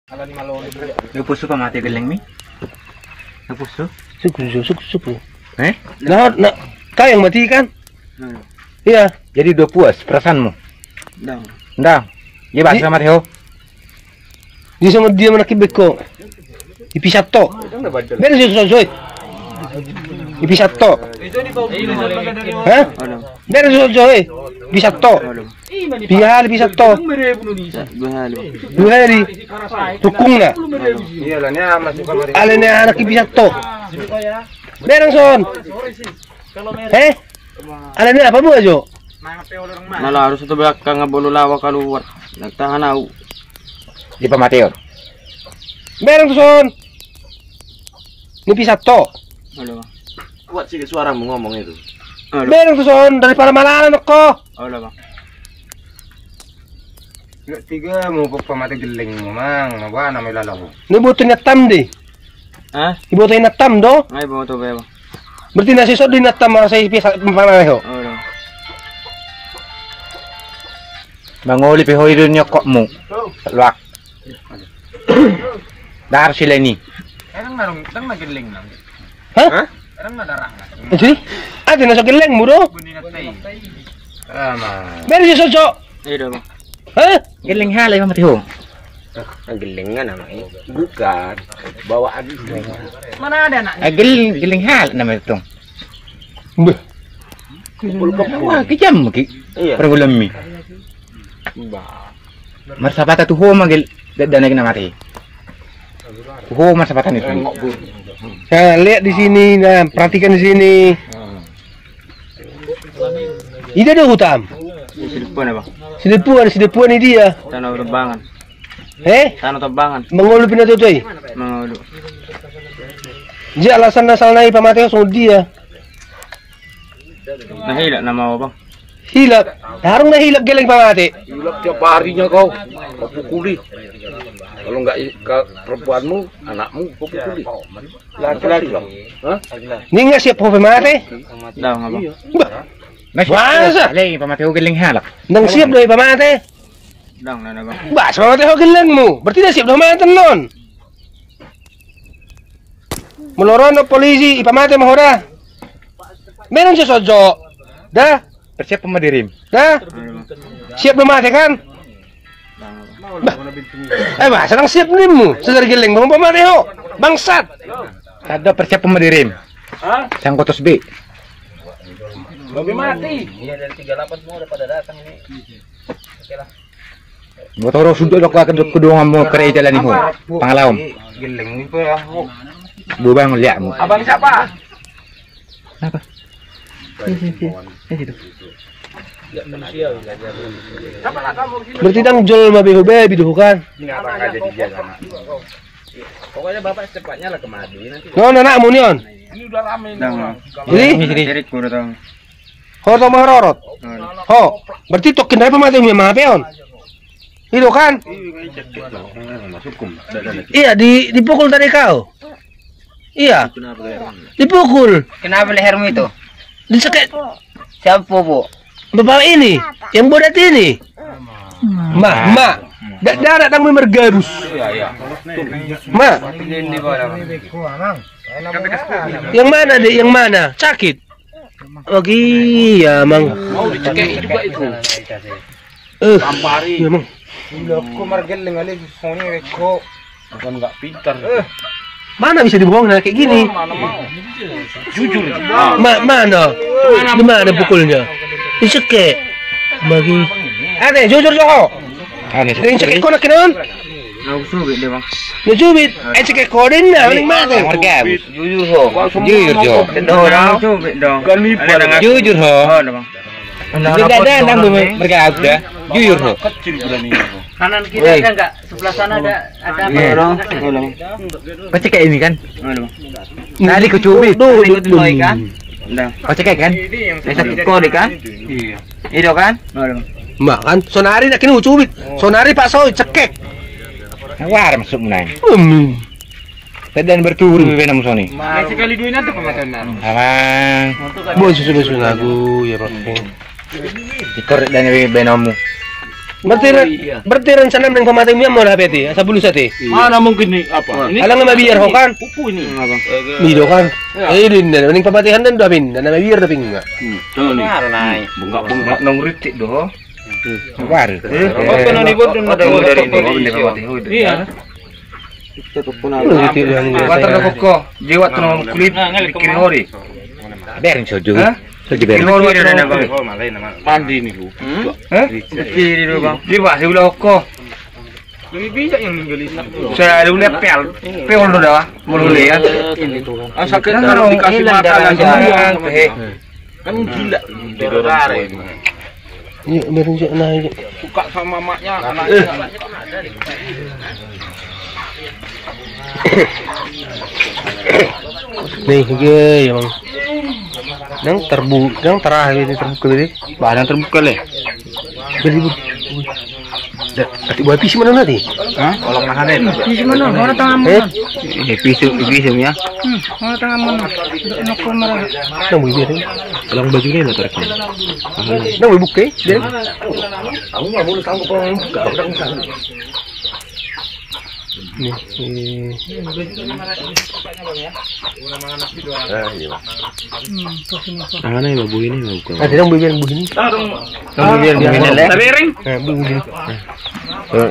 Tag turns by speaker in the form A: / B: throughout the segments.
A: Nagpuso pa mati galing mi? Nagpuso?
B: Suku.
A: Eh?
B: Nah, kayang mati kan? Iya.
A: Jadi udah puas perasaanmu? Nggak. Ya bahasa mati ho.
B: Di sama dia menakib beko. Ipisat to. Beres ya soy. Ipisat to. Hah? Beres soy. Ipisat to. Bihal ipisat to. Buhari. Tukung na.
A: Iya lah, nya masuk kamar.
B: Alin na anak ipisat to. Beres son. Alin na apa mo ajo?
C: Malah harus itu belakang ngabulu lawa keluar. Nagtahan aku.
A: Di pamateo.
B: Beres son. Ipisat to.
C: Halo.
D: Kuat sih suaramu ngomong itu.
B: Beres son daripada malalan ako.
C: Halo, Bang.
A: Nggak tiga mau pamati galing mo mang, mawa na may lalawo.
B: Nibuto na tam di.
C: Hah?
B: Ibuto na tam do.
C: Ay, bawa to, Bang.
B: Berarti nasisod din na tam sa ipisat pamalayo.
C: Halo.
A: Manguli pihoy rin niya kok mo. Luak. Dar sila ni. Erang nagaling na.
B: Hah?
A: Erang nadarang na.
B: Jadi, ada nasa geleng mo do. Beres ya sojo.
C: Iya, Bang.
B: Hah?
A: Galing halay pamati ho.
D: Ang galing nga naman. Bukan. Bawaan.
A: Mana ada nak? Galing hal nama itu.
B: Beh.
A: Wah, kejam ki.
D: Iya.
A: Pergulam mi. Marsapata tu ho magil danay na mati. Ho marsapatan itu.
B: Nah, lihat di sini, nah, perhatikan di sini. Ini ada hutam.
C: Sidipuan, Bang.
B: Sidipuan ini dia.
C: Tanah tebangan. Tanah tebangan.
B: Mengulu pinatutoy.
C: Mengulu.
B: Dia alasan nasal naik pamateo sama dia.
C: Nahila nama Bang.
B: Hilap. Harung na hilap geleng pamate.
D: Hilap tiap harinya kau. Kau pukuli. Kalau enggak perempuanmu, anakmu kau pukuli. Laki-laki bang. Hah?
B: Ini nggak siap po pamate.
C: Daw nga, Bang.
B: Masa?
A: Alay pamati ho galing halak.
B: Nang siap doy pamate.
C: Daw na, Bang.
B: Bas pamateo geleng mo. Berarti na siap doy pamate non. Meloron na polisi ipamate mahora. Meron siya sojo. Dah.
A: Persiap pemadirim.
B: Dah. Siap pamate kan? Bah, senang siap nih mu. Sedar geleng bang pamateo. Bangsat.
A: Ada persiap pemadirim. Sang kotos B.
D: Babi mati. Iya dari 38 semua udah pada datang ini. Oke lah.
A: Motor sudah lo kedua mo kerja jalan ho. Pangalawam.
D: Geleng itu ya.
A: Bubang lihat mo.
D: Abang siapa?
A: Apa?
B: Berarti dang jual mabe baby tuh kan?
D: Pokoknya bapak secepatnya lah kemari nanti.
B: Non anak munion.
D: Ini udah rame
B: Jadi,
C: Sirit ko na tong.
B: ho to mahorot. Ho, berarti tokin dari pamateo mi mapeon. Itu kan? Iya, dipukul tadi kau. Iya. Dipukul.
C: Kenapa lehermu itu?
B: Diseket.
C: Siapa, Bu?
B: Bapak ini, yang bodat ini. Ma. Darat dang mergabus.
D: Iya.
B: Ma.
C: Hindi ko alam.
B: Yang mana deh? Yang mana? Sakit. Oh iya, Mang.
D: Mau dicekei juga itu. Tampari.
B: Iya, Mang.
A: Aku margeling alay soalnya reko.
D: Bukan nggak pintar.
B: Mana bisa dibohong kayak gini?
D: Mana mau? Jujur.
B: Mana? Di mana pukulnya? Diseke. Bagi. Ada jujur jo.
A: Ano
B: Yung sakit ko na kinon.
C: Nausubit, di Bang.
B: Najubit. Ay sakit ko din na. Maling mate.
A: margabus.
C: Jujur ho.
A: Jujur jo.
C: Nausubit dong.
A: Jujur ho.
C: Oh, di Bang.
A: Tidak ada nang margabus dah. Jujur ho.
D: Kecil berani aku.
C: Kanan kiri ada enggak? Sebelah sana ada
A: Iya.
C: apa?
A: Kau cek ini kan?
C: Oh, di Bang.
A: Tadi kau cubit.
C: Kan? Udah.
A: Kau cek kan?
C: Sakit ko di kan?
D: Iya.
C: Itu kan? Oh, di Bang.
B: Mak kan sonari nak kini ucubit. Sonari Pak Soy cekek.
A: War masuk munai. Dan berturu benam soni.
C: Sekali duit nanti pemakanan.
A: Abang.
B: Bo susu lagu ya Pak.
A: Ikor dan benamu.
B: Berarti rencana nang pamatay mo lah peti, sa bulusat eh.
D: Mana mungkin nih apa? Ini
B: Alang nga mabiyar ho kan?
D: kuku ini.
B: Mido kan? Eh din na ning pamatihan dan damin, na mabiyar da pinga.
D: Tuh nih. Bunga nong ritik doh.
B: War.
C: Oke nani bodon na tayo dari ini. Iya. Ito po na.
A: Water na ko. Jiwa to ng kulit kiri hori. Berin soju. Soju berin.
D: Mandi nih lu.
A: Kiri do bang. Jiwa si ulah ko.
C: Lebih bisa yang ninggalin.
A: Saya udah pel do dah. Mulai ya.
D: Sakit kalau dikasih makanan semua.
C: Kan gila.
B: Iya, meron siya na.
D: Suka sama maknya anaknya.
B: Nih, yung nang terakhir ini terbuka ini.
A: Bahan terbuka le.
B: Jadi buat pisau mana nanti?
A: Hah? Kolong nahanin.
E: Di mana? Mana tangan mo?
A: Pisaunya.
E: Mana tangan mo? Nak ko marah.
B: Nang bibir.
A: Kolong bajunya lah terekam.
B: Nang buka dia.
D: Aku nggak boleh tahu apa.
B: Nih.
A: Ano yung babuhi na yung
B: Ada nang bibir begini.
A: Nang bibir le.
C: Tabiring.
B: Begini.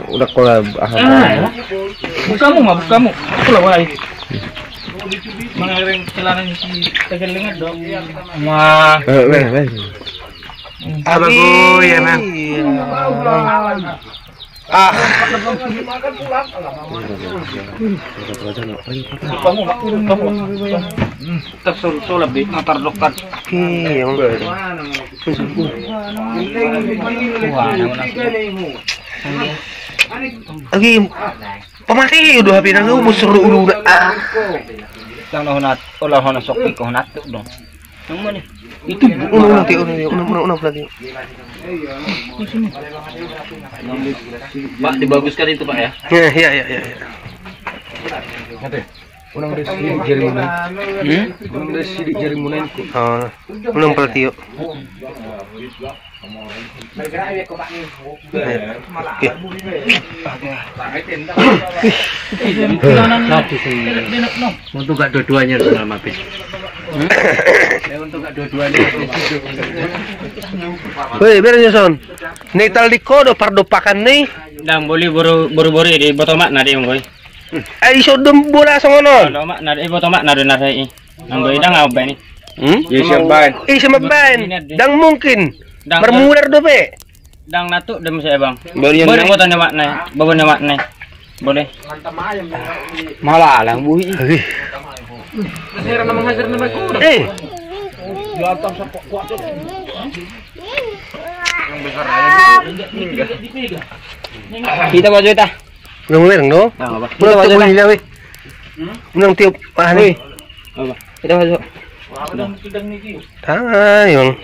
A: Udah ko
E: Buka mo, buka mo. Ako lang wala. Mga ring kilala niyo si Tagalingan do.
A: bagus ya man.
C: Tersulap di motor dokter.
B: Yang lagi pamati udah HP nang musuh udah.
C: Yang nahunat, ulah hona sok ko hunat do. Yang mana?
B: Itu unang pelati.
C: Pak dibaguskan itu Pak ya.
B: Ya. Unang dari sidik jarimunan. Unang dari sidik jarimunan. Oh, unang pelati yuk.
A: Untuk gak dua-duanya sama Pis. Untuk gak dua-duanya.
B: Woi, beres son. Netal di kodo pardopakan nih.
C: Dang boleh buru-buru di botomak na di ngoy.
B: Ay iso dum bola sa ngonon.
C: Kalau mak na di botomak na na sai. Ang boy dang apa ini?
A: Yes, ban.
B: Isa mabain. Dang mungkin.
C: Dang
B: Bermular do pe.
C: dang natuk dem saya bang.
A: Boleh
C: Boleh botan mak na. Babon mak na. Boleh.
A: Malah lang buhi.
B: Eh.
C: Kita baju ta.
B: Nang mereng do.
C: Kita baju ta.
B: Nang we. Nang tiup ahli.
C: Apa? Kita baju.
B: Tangan yung.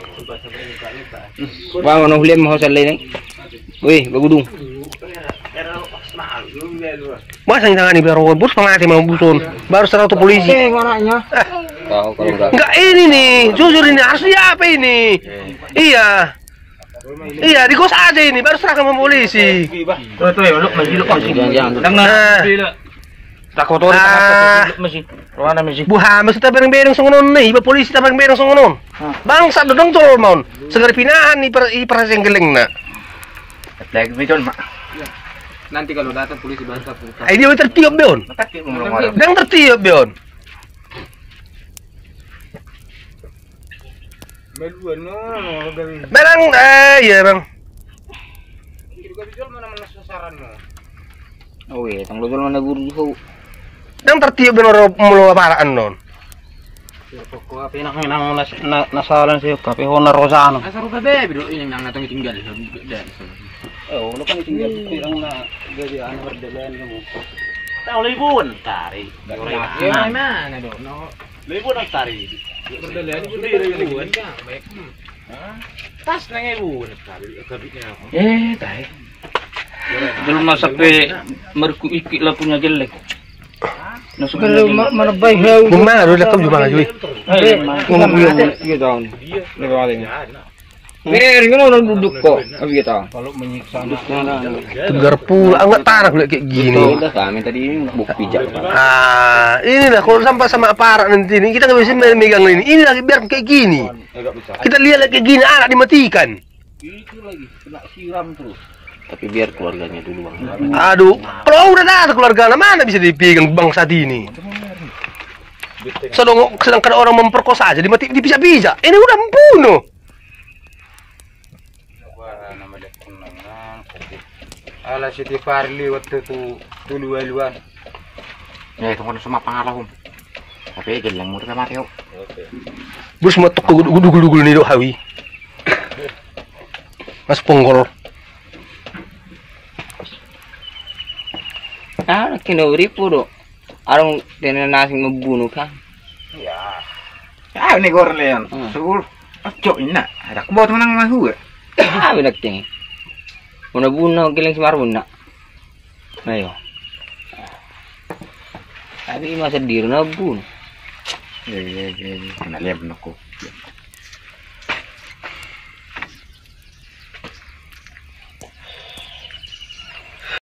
C: Bang ono hulian mau salai ni. Wih, bagudung.
B: Masa tangan ni baru bus pangati mau buson. Baru 100 polisi.
C: Tahu kalau enggak.
B: Enggak ini nih, jujur ini asli apa ini? Iya. Iya, di kos aja ini baru serahkan sama polisi.
C: Tuh ya, lu masih lu pasti. Jangan. Takut masih. Ruana masih.
B: Buha, masih tabang-bereng sa ngonon nih, iba polisi tabang-bereng sa ngonon. Bangsa dodong tol maun. Segar pinahan iparaseng geleng na.
A: Lagi video mak.
C: Nanti kalau datang polisi bangsa.
B: Ay di ba tertiop beon?
A: Takip mo lang.
B: Dang tertiop beon. Barang iya bang.
C: Oh iya, tang lodol mana guru juga.
B: Dang tertiop beon mulu paraan non.
C: Pokok apa nang nasalan sih, kape honor rosano. Asal ka be, bido ini nang natong tinggal. Oh, lo kan tinggal pirang na gaji ana berdelan kamu.
D: Tahu libun tari.
C: Ya mana do?
D: Libun ang tari. Berdelan libun ka. Tas nang libun tari. Kabitnya apa?
C: Tai. Belum sampai merku iki lah punya jelek. Nasa
E: Kalau mana baik hau.
B: Bung mana do lakam juma juwi.
C: ngomong iya daw. Nagawa din.
A: Biar orang duduk kok. Abi kita.
C: Kalau menyiksa
B: Tegar pula, enggak tanah kayak gini.
A: Kami tadi buk pijak.
B: Ah, inilah kalau sampai sama aparat nanti ini kita nggak bisa megang ini. Ini lagi biar kayak gini. Kita lihat kayak gini anak dimatikan.
C: itu lagi kena siram terus.
A: Tapi biar keluarganya dulu bang.
B: Aduh, kalau udah ada keluarga mana bisa dipegang bangsa ini? Sedangkan orang memperkosa aja dimati dipisah-pisah. Ini udah membunuh.
C: Ala Siti Farli waktu itu dulu-duluan.
A: Ya itu kan semua pengaruh. Tapi gelang mudah mati yuk.
B: Bus metok ke gudul-gudul nih dok hawi. Mas ponggol.
A: Ah, kena uripu dok. Arang dengan nasi membunuh kan?
C: Ya. Ya ini goreng leon. Sul. Acok ini nak. Ada kebau teman nang mahu.
A: Ah, benak ting. Mana bunuh gelang semar bunuh. Ayo. Tapi masa diri na bunuh.
C: Kena lihat aku.